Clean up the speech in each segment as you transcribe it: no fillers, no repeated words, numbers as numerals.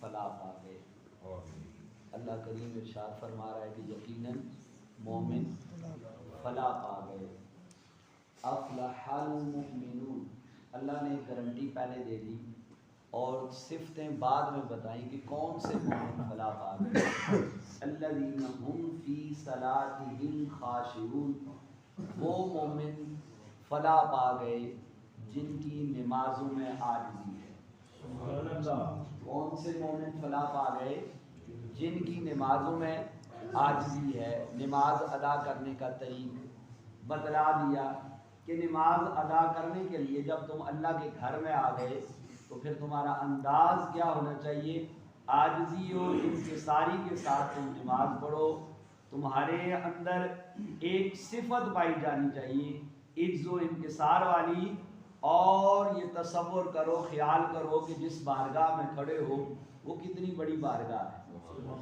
فلاح پا گئے۔ اللہ کریم ارشاد فرما رہا ہے کہ یقیناً مومن فلاح پا گئے۔ افلح المؤمنون، اللہ نے گارنٹی پہلے دے دی اور صفتیں بعد میں بتائیں کہ کون سے مومن فلاح پا گئے۔ الذین هم فی صلاتہم خاشعون، وہ مومن فلاح پا گئے جن کی نمازوں میں عاجزی ہے۔ کون سے مومن فلاح پا گئے؟ جن کی نمازوں میں عاجزی ہے۔ نماز ادا کرنے کا طریق بتلا دیا کہ نماز ادا کرنے کے لیے جب تم اللہ کے گھر میں آ گئے تو پھر تمہارا انداز کیا ہونا چاہیے؟ عاجزی اور انکساری کے ساتھ تم نماز پڑھو۔ تمہارے اندر ایک صفت پائی جانی چاہیے عجز و انکسار والی، اور یہ تصور کرو، خیال کرو کہ جس بارگاہ میں کھڑے ہو وہ کتنی بڑی بارگاہ ہے۔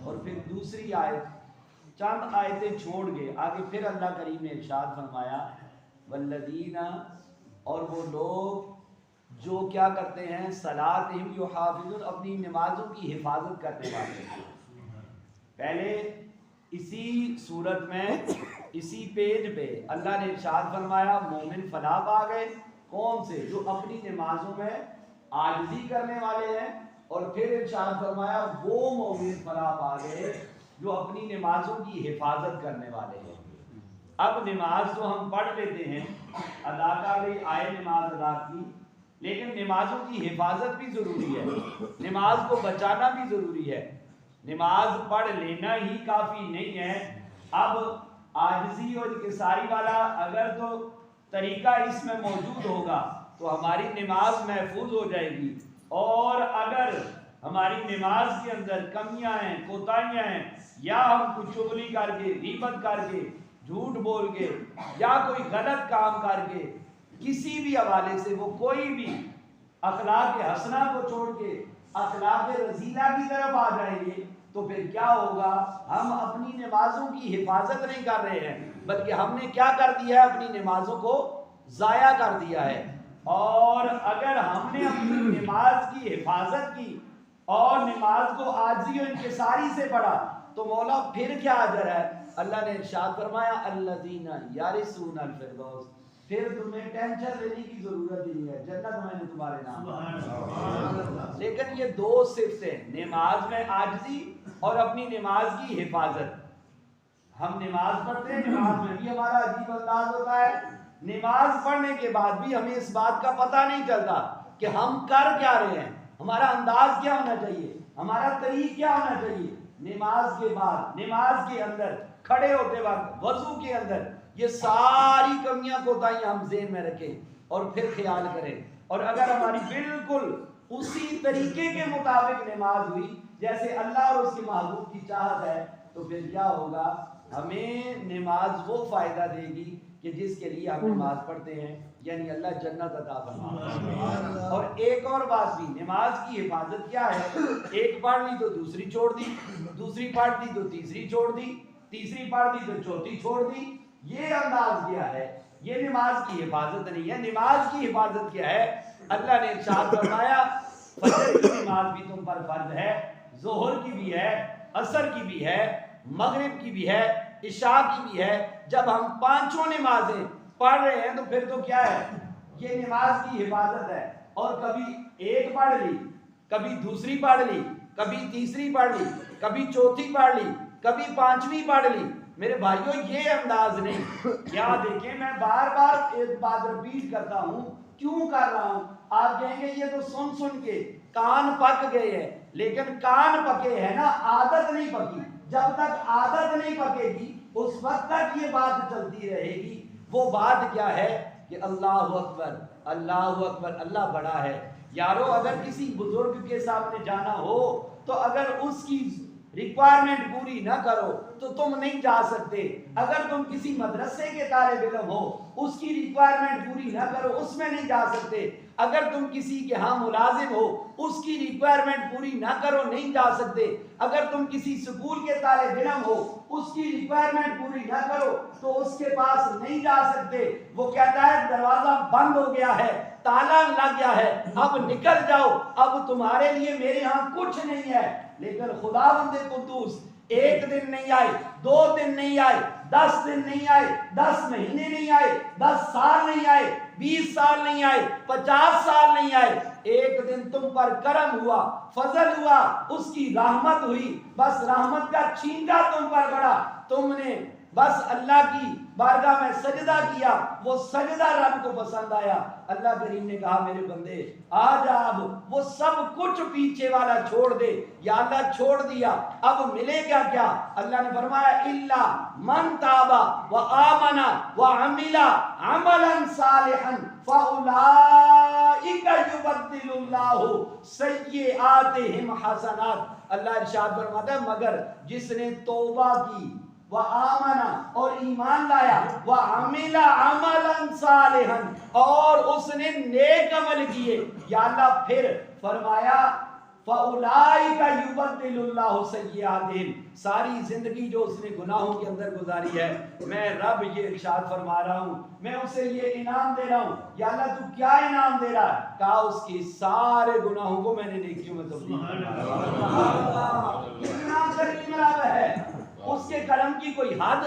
اور پھر دوسری آیت، چند آیتیں چھوڑ گئے آگے پھر اللہ کریم نے ارشاد فرمایا والذین، اور وہ لوگ جو کیا کرتے ہیں، صلاتہم یحافظون، اپنی نمازوں کی حفاظت کرنے والے ہیں۔ پہلے اسی صورت میں اسی پیج پہ اللہ نے ارشاد فرمایا مومن فلاح پا گئے، کون سے؟ جو اپنی نمازوں میں عاجزی کرنے والے ہیں، اور پھر ارشاد فرمایا وہ مومن فلاح پا گئے جو اپنی نمازوں کی حفاظت کرنے والے ہیں۔ اب نماز تو ہم پڑھ لیتے ہیں، ادا کر لی، آئے نماز ادا کی، لیکن نمازوں کی حفاظت بھی ضروری ہے، نماز کو بچانا بھی ضروری ہے۔ نماز پڑھ لینا ہی کافی نہیں ہے، اب عاجزی اور انکساری والا اگر تو طریقہ اس میں موجود ہوگا تو ہماری نماز محفوظ ہو جائے گی، اور اگر ہماری نماز کے اندر کمیاں ہیں، کوتاہیاں ہیں، یا ہم کچھ چغلی کر کے، غیبت کر کے، جھوٹ بول کے، یا کوئی غلط کام کر کے، کسی بھی حوالے سے وہ کوئی بھی اخلاق حسنہ کو چھوڑ کے اخلاق رذیلہ کی طرف آ جائیں گے تو پھر کیا ہوگا؟ ہم اپنی نمازوں کی حفاظت نہیں کر رہے ہیں، بلکہ ہم نے کیا کر دیا ہے؟ اپنی نمازوں کو ضائع کر دیا ہے۔ اور اگر ہم نے اپنی نماز کی حفاظت کی اور نماز کو عاجزی و انکساری سے پڑھا تو مولا پھر کیا اجر ہے؟ اللہ نے ارشاد فرمایا الذین یرثون الفردوس، پھر تمہیں ٹینشن لینے کی ضرورت ہی نہیں ہے، جنت میں نے تمہارے نام۔ لیکن یہ دو صفتیں، نماز میں عاجزی اور اپنی نماز کی حفاظت۔ ہم نماز پڑھتے ہیں، نماز میں بھی ہمارا عجیب انداز ہوتا ہے، نماز پڑھنے کے بعد بھی ہمیں اس بات کا پتہ نہیں چلتا کہ ہم کر کیا رہے ہیں، ہمارا انداز کیا ہونا چاہیے، ہمارا طریق کیا ہونا چاہیے۔ نماز کے بعد، نماز کے اندر، کھڑے ہوتے وقت، وضو کے اندر، یہ ساری کمیاں کوتاہیاں ہم ذہن میں رکھیں اور پھر خیال کریں، اور اگر ہماری بالکل اسی طریقے کے مطابق نماز ہوئی جیسے اللہ اور اس کے محبوب کی چاہت ہے تو پھر کیا ہوگا؟ ہمیں نماز وہ فائدہ دے گی کہ جس کے لیے ہم نماز پڑھتے ہیں، یعنی اللہ جنت عطا فرمائے۔ اور ایک اور بات بھی، نماز کی حفاظت کیا ہے؟ ایک پڑھ لی تو دوسری چھوڑ دی، دوسری پڑھ لی تو تیسری چھوڑ دی، تیسری پڑھ لی تو چوتھی چھوڑ دی، یہ انداز کیا ہے؟ یہ نماز کی حفاظت نہیں ہے۔ نماز کی حفاظت کیا ہے؟ اللہ نے ارشاد فرمایا فجر کی نماز بھی تم پر فرض ہے، ظہر کی بھی ہے، عصر کی بھی ہے، مغرب کی بھی ہے، عشاء کی بھی ہے۔ جب ہم پانچوں نمازیں پڑھ رہے ہیں تو پھر تو کیا ہے؟ یہ نماز کی حفاظت ہے۔ اور کبھی ایک پڑھ لی، کبھی دوسری پڑھ لی، کبھی تیسری پڑھ لی، کبھی چوتھی پڑھ لی، کبھی پانچویں پڑھ لی۔ میرے بھائیوں یہ انداز نہیں۔ کیا دیکھیں، میں بار بار ایک بات ریپیٹ کرتا ہوں، کیوں کر رہا ہوں؟ آپ کہیں گے یہ تو سن سن کے کان پک گئے ہیں، لیکن کان پکے ہیں نا، عادت نہیں پکی۔ جب تک عادت نہیں پکے گی اس وقت تک یہ بات چلتی رہے گی۔ وہ بات کیا ہے کہ اللہ اکبر، اللہ اکبر، اللہ بڑا ہے۔ یارو اگر کسی بزرگ کے سامنے جانا ہو تو اگر اس کی ریکوائرمنٹ پوری نہ کرو تو تم نہیں جا سکتے۔ اگر تم کسی مدرسے کے طالب علم ہو، اس کی ریکوائرمنٹ پوری نہ کرو، اس میں نہیں جا سکتے۔ اگر تم کسی کے ہاں ملازم ہو، اس کی ریکوائرمنٹ پوری نہ کرو نہیں جا سکتے. اگر تم کسی سکول کے طالب علم ہو اس کی ریکوائرمنٹ پوری نہ کرو تو اس کے پاس نہیں جا سکتے. وہ کہتا ہے دروازہ بند ہو گیا ہے, تالا لگ گیا ہے, اب نکل جاؤ, اب تمہارے لیے میرے ہاں کچھ نہیں ہے. لیکن خداوند قدوس ایک دن نہیں آئے, 2 دن نہیں آئے, 10 دن نہیں آئے, 10 مہینے نہیں آئے, 10 سال نہیں آئے, 20 سال نہیں آئے, 50 سال نہیں آئے. ایک دن تم پر کرم ہوا, فضل ہوا, اس کی رحمت ہوئی, بس رحمت کا چھینکا تم پر پڑا, تم نے بس اللہ کی بارگاہ میں سجدہ کیا, وہ سجدہ رب کو پسند آیا. اللہ کریم نے کہا میرے بندے آ جا, اب وہ سب کچھ پیچھے والا چھوڑ دے. یا اللہ چھوڑ دیا, اب ملے گا کیا؟ اللہ نے فرمایا الا من تاب وآمن وعمل عملا صالحا فاولئک یبدل اللہ سیئاتہم حسنات. اللہ ارشاد فرماتا ہے مگر جس نے توبہ کی, وآمن اور ایمان لایا, وعمل عملا صالحا اور اس نے نیک عمل کیے. یا اللہ پھر فرمایا فَأُولَئِكَ يُبَدِّلُ اللَّهُ سَيِّئَاتِهِمْ. ساری زندگی جو اس نے گناہوں کے اندر گزاری ہے, میں رب یہ ارشاد فرما رہا ہوں, میں اسے یہ انعام دے رہا ہوں. یا اللہ تو کیا انعام دے رہا ہے؟ کہا اس کی سارے گناہوں کو میں نے نیکیوں میں تبدیل کیا. اتنا کریم رب ہے, اس کے کرم کی کوئی حد,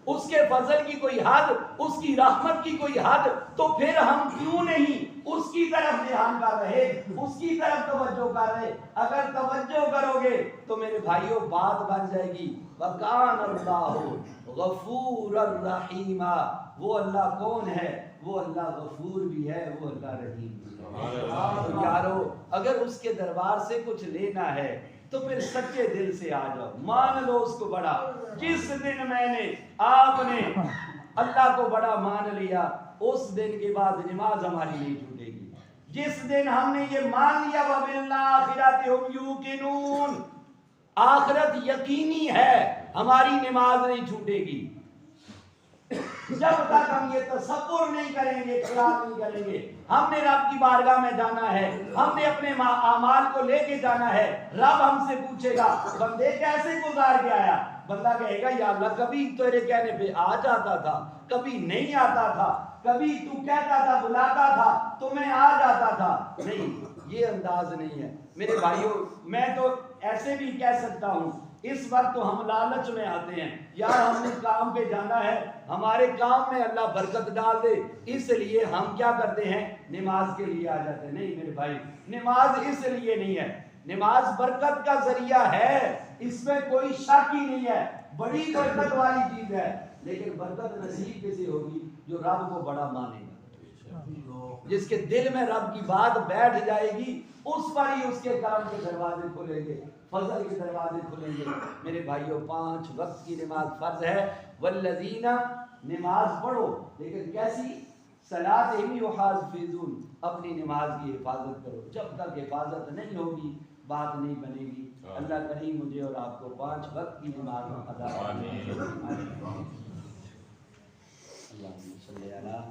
اس کے فضل کی کوئی حد, اس کی رحمت کی کوئی حد, تو پھر ہم کیوں نہیں اس کی طرف دھیان کر رہے, اس کی طرف توجہ کر رہے. اگر توجہ کرو گے تو میرے بھائیوں بات بن جائے گی. وَكَانَ اللَّهُ غَفُورًا رَحِيمًا. وہ اللہ کون ہے؟ وہ اللہ غفور بھی ہے, وہ اللہ رحیم بھی ہے. یارو اگر اس کے دربار سے کچھ لینا ہے تو پھر سچے دل سے آ جاؤ, مان لو اس کو بڑا. جس دن میں نے آپ نے اللہ کو بڑا مان لیا, اس دن کے بعد نماز ہماری نہیں چھوٹے گی. جس دن ہم نے یہ مان لیا وَبِالْآخِرَةِ هُمْ يُوقِنُونَ, آخرت یقینی ہے, ہماری نماز نہیں چھوٹے گی. جب تک ہم یہ تصور نہیں کریں گے, خیال نہیں کریں گے ہم نے رب کی بارگاہ میں جانا ہے, ہم نے اپنے اعمال کو لے کے جانا ہے, رب ہم سے پوچھے گا بندے کیسے گزار کے آیا؟ بندہ کہے گا یا اللہ کبھی تیرے کہنے پہ آ جاتا تھا, کبھی نہیں آتا تھا, کبھی تو کہتا تھا بلاتا تھا تو میں آ جاتا تھا. نہیں, یہ انداز نہیں ہے میرے بھائیوں. میں تو ایسے بھی کہہ سکتا ہوں, اس وقت تو ہم لالچ میں آتے ہیں, یار ہم نے کام پہ جانا ہے, ہمارے کام میں اللہ برکت ڈال دے, اس لیے ہم کیا کرتے ہیں نماز کے لیے آ جاتے ہیں. نہیں میرے بھائی, نماز اس لیے نہیں ہے, نماز برکت کا ذریعہ ہے, اس میں کوئی شک ہی نہیں ہے, بڑی برکت والی چیز ہے. لیکن برکت نصیب کیسے ہوگی؟ جو رب کو بڑا مانے گا, جس کے دل میں رب کی بات بیٹھ جائے گی, اس پر ہی اس کے کرم کے دروازے کھلیں گے, فضل کے دروازے کھلیں گے. میرے بھائیوں 5 وقت کی نماز فرض ہے. والذین, نماز پڑھو لیکن کیسی؟ صلاتہم یحافظون, اپنی نماز کی حفاظت کرو. جب تک حفاظت نہیں ہوگی بات نہیں بنے گی. اللہ کریم مجھے اور آپ کو 5 وقت کی نماز ادا کرنے. اللہ صلی اللہ